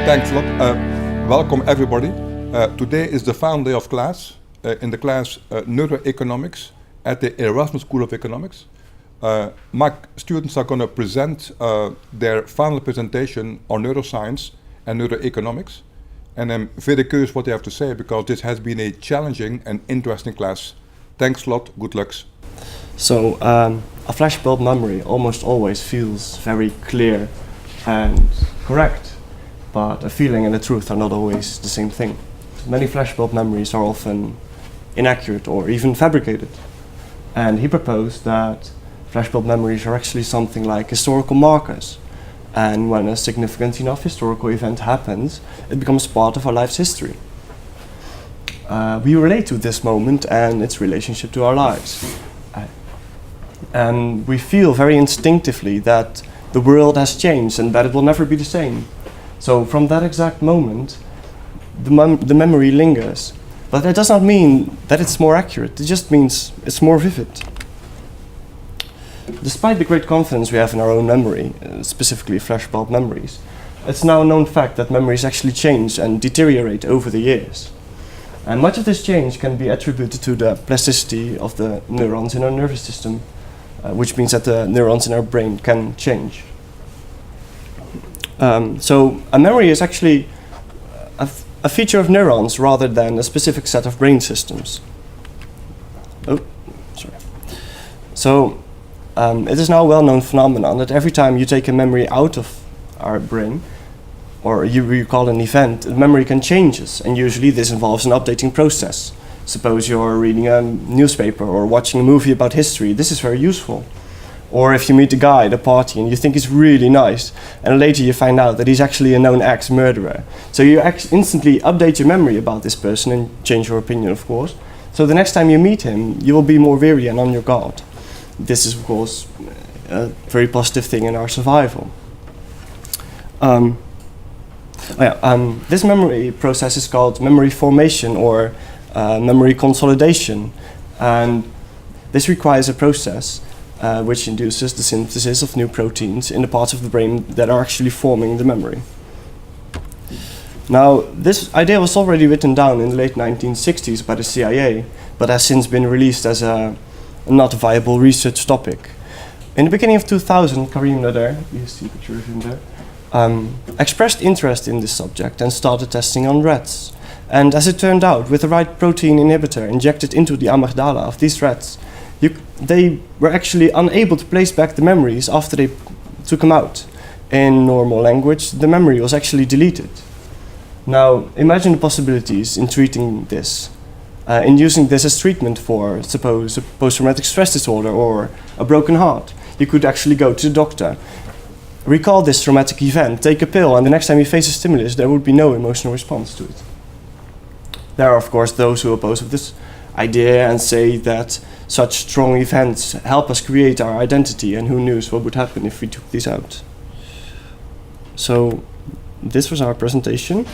Thanks a lot. Welcome everybody. Today is the final day of class, in the class Neuroeconomics at the Erasmus School of Economics. My students are going to present their final presentation on neuroscience and neuroeconomics. And I'm very curious what they have to say, because this has been a challenging and interesting class. Thanks a lot, good luck. So, a flashbulb memory almost always feels very clear and correct, but a feeling and the truth are not always the same thing. Many flashbulb memories are often inaccurate or even fabricated. And he proposed that flashbulb memories are actually something like historical markers. And when a significant enough historical event happens, it becomes part of our life's history. We relate to this moment and its relationship to our lives. And we feel very instinctively that the world has changed and that it will never be the same. So from that exact moment, the memory lingers. But that does not mean that it's more accurate, it just means it's more vivid. Despite the great confidence we have in our own memory, specifically flashbulb memories, it's now a known fact that memories actually change and deteriorate over the years. And much of this change can be attributed to the plasticity of the neurons in our nervous system, which means that the neurons in our brain can change. So a memory is actually a feature of neurons rather than a specific set of brain systems. Oh, sorry. So it is now a well-known phenomenon that every time you take a memory out of our brain, or you recall an event, the memory can change, and usually this involves an updating process. Suppose you're reading a newspaper or watching a movie about history, this is very useful. Or if you meet a guy at a party and you think he's really nice, and later you find out that he's actually a known ex-murderer. So you instantly update your memory about this person and change your opinion, of course. So the next time you meet him, you will be more wary and on your guard. This is, of course, a very positive thing in our survival. This memory process is called memory formation or memory consolidation, and this requires a process which induces the synthesis of new proteins in the parts of the brain that are actually forming the memory. Now, this idea was already written down in the late 1960s by the CIA, but has since been released as a not viable research topic. In the beginning of 2000, Karim Nader, you see a picture of him there, expressed interest in this subject and started testing on rats. And as it turned out, with the right protein inhibitor injected into the amygdala of these rats, they were actually unable to place back the memories after they took them out. In normal language, the memory was actually deleted. Now, imagine the possibilities in treating this, in using this as treatment for, suppose, a post-traumatic stress disorder or a broken heart. You could actually go to the doctor, recall this traumatic event, take a pill, and the next time you face a stimulus, there would be no emotional response to it. There are, of course, those who oppose this idea and say that such strong events help us create our identity, and who knows what would happen if we took these out. So this was our presentation.